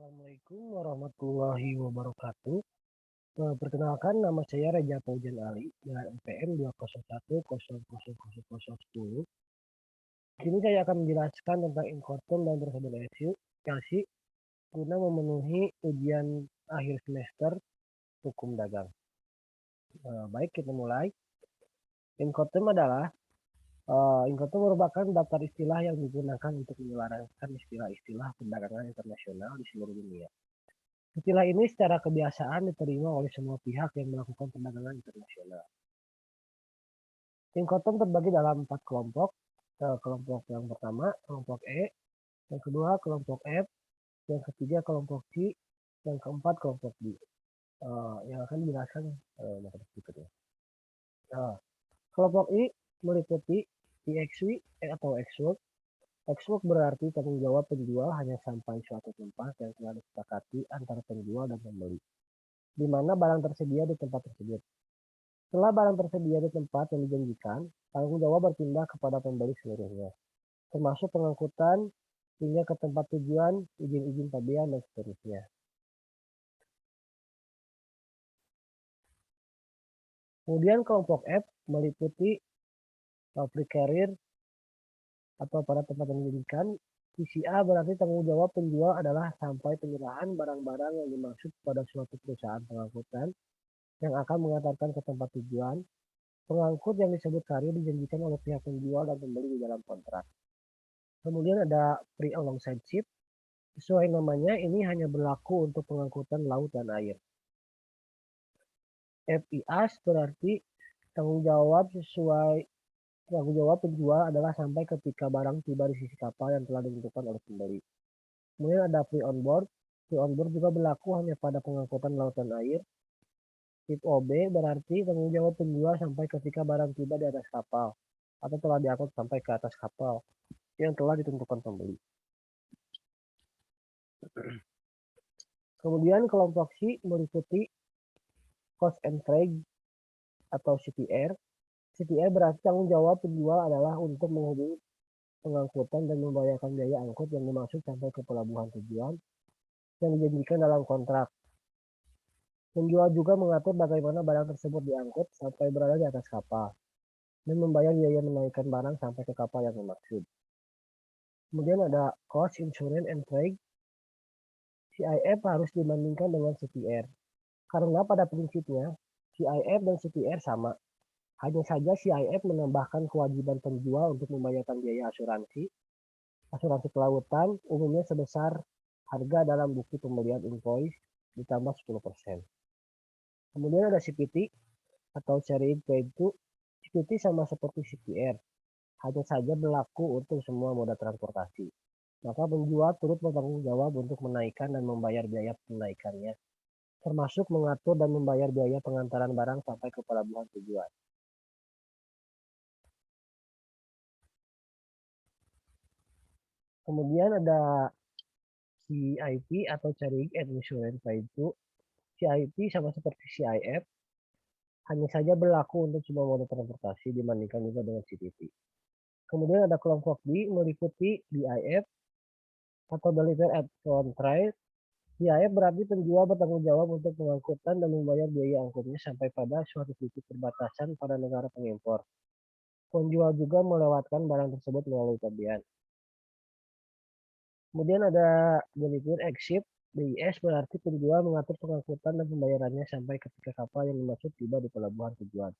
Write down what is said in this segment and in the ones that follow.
Assalamualaikum warahmatullahi wabarakatuh. Perkenalkan, nama saya Reja Paujan Ali dengan NPM 201000010. Kini saya akan menjelaskan tentang Inkotom dan prosedur LC guna memenuhi ujian akhir semester hukum dagang. Baik, kita mulai. Inkotom merupakan daftar istilah yang digunakan untuk menyelaraskan istilah-istilah perdagangan internasional di seluruh dunia. Istilah ini secara kebiasaan diterima oleh semua pihak yang melakukan perdagangan internasional. Inkotom terbagi dalam 4 kelompok. Kelompok yang pertama, kelompok E. Yang kedua, kelompok F. Yang ketiga, kelompok C. Yang keempat, kelompok D. Yang akan dijelaskan materi berikutnya. Kelompok I meliputi EXW atau Ex-work. Ex-work berarti tanggung jawab penjual hanya sampai suatu tempat yang telah disepakati antara penjual dan pembeli, di mana barang tersedia di tempat tersebut. Setelah barang tersedia di tempat yang dijanjikan, tanggung jawab berpindah kepada pembeli seluruhnya, termasuk pengangkutan hingga ke tempat tujuan, izin-izin pabean, dan seterusnya. Kemudian kelompok F meliputi public carrier atau pada tempat yang dijanjikan. PCA berarti tanggung jawab penjual adalah sampai penyerahan barang-barang yang dimaksud pada suatu perusahaan pengangkutan yang akan mengantarkan ke tempat tujuan. Pengangkut yang disebut karir dijanjikan oleh pihak penjual dan pembeli di dalam kontrak. Kemudian ada free alongside ship. Sesuai namanya, ini hanya berlaku untuk pengangkutan laut dan air. FIAS berarti tanggung jawab penjual adalah sampai ketika barang tiba di sisi kapal yang telah ditentukan oleh pembeli. Kemudian ada free on board. Free on board juga berlaku hanya pada pengangkutan laut dan air. Tip OB berarti tanggung jawab penjual sampai ketika barang tiba di atas kapal atau telah diangkut sampai ke atas kapal yang telah ditentukan pembeli. Kemudian kelompok C meliputi cost and trade atau CTR. CTR berarti tanggung jawab penjual adalah untuk menghubungi pengangkutan dan membayarkan biaya angkut yang dimaksud sampai ke pelabuhan tujuan yang dijanjikan dalam kontrak. Penjual juga mengatur bagaimana barang tersebut diangkut sampai berada di atas kapal dan membayar biaya menaikkan barang sampai ke kapal yang dimaksud. Kemudian ada cost, insurance, and trade. CIF harus dibandingkan dengan CTR. Karena pada prinsipnya, CIF dan CTR sama. Hanya saja CIF menambahkan kewajiban penjual untuk membayarkan biaya asuransi kelautan, umumnya sebesar harga dalam bukti pembelian invoice ditambah 10%. Kemudian ada CPT atau Sharing Paid to. CPT sama seperti CTR, hanya saja berlaku untuk semua moda transportasi. Maka penjual turut bertanggung jawab untuk menaikkan dan membayar biaya penaikannya, termasuk mengatur dan membayar biaya pengantaran barang sampai ke pelabuhan tujuan. Kemudian ada CIP atau Sharing and Insurance Paid to. CIP sama seperti CIF, hanya saja berlaku untuk semua moda transportasi dibandingkan juga dengan CPT. Kemudian ada kelompok B meliputi DIF atau Deliver at Contract. DIF berarti penjual bertanggung jawab untuk pengangkutan dan membayar biaya angkutnya sampai pada suatu titik perbatasan pada negara pengimpor. Penjual juga melewatkan barang tersebut melalui pabean. Kemudian ada Deliver Exit. DIS berarti penjual mengatur pengangkutan dan pembayarannya sampai ketika kapal yang dimaksud tiba di pelabuhan tujuan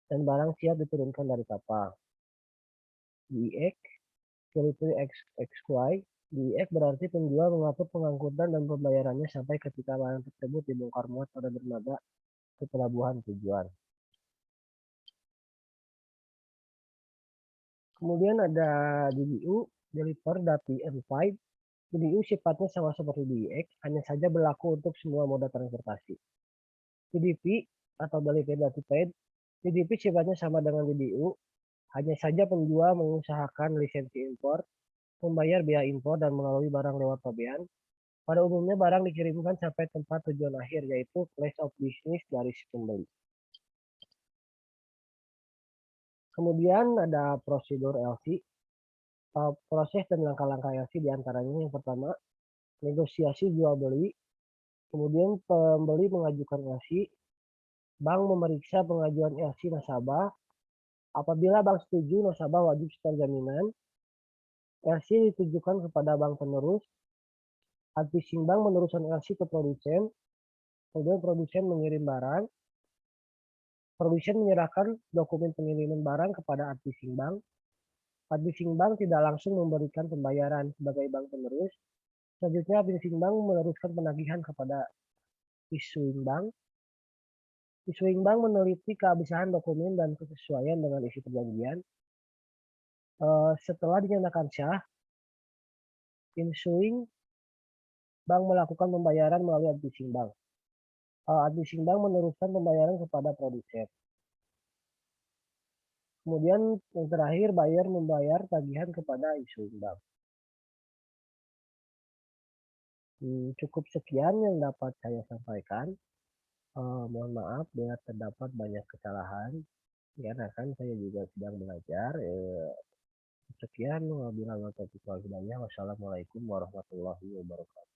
dan barang siap diturunkan dari kapal. DIX, Delivery XY. DIX berarti penjual mengatur pengangkutan dan pembayarannya sampai ketika barang tersebut dibongkar muat pada dermaga ke pelabuhan tujuan. Kemudian ada DDU, Deliver Dati Verified. DDU sifatnya sama seperti DIX, hanya saja berlaku untuk semua moda transportasi. DDP atau Deliver Dati Paid. DDP sifatnya sama dengan DDU, hanya saja penjual mengusahakan lisensi impor, membayar biaya impor dan melalui barang lewat pabean. Pada umumnya barang dikirimkan sampai tempat tujuan akhir, yaitu place of business dari si pembeli. Kemudian ada prosedur LC. Proses dan langkah-langkah LC diantaranya yang pertama, negosiasi jual beli, kemudian pembeli mengajukan LC, bank memeriksa pengajuan LC nasabah, apabila bank setuju nasabah wajib setor jaminan, LC ditujukan kepada bank penerus, advising bank meneruskan LC ke produsen, kemudian produsen mengirim barang, produsen menyerahkan dokumen pengiriman barang kepada advising bank, advising bank tidak langsung memberikan pembayaran sebagai bank penerus, selanjutnya advising bank meneruskan penagihan kepada issuing bank. Issuing bank meneliti keabsahan dokumen dan kesesuaian dengan isi perjanjian. Setelah dinyatakan sah, issuing bank melakukan pembayaran melalui advising bank. Advising bank meneruskan pembayaran kepada produsen. Kemudian yang terakhir, buyer membayar tagihan kepada issuing bank. Cukup sekian yang dapat saya sampaikan. Mohon maaf bila terdapat banyak kesalahan, karena kan saya juga sedang belajar. Sekian, wabillahi taufiq wal hidayah. Wassalamualaikum warahmatullahi wabarakatuh.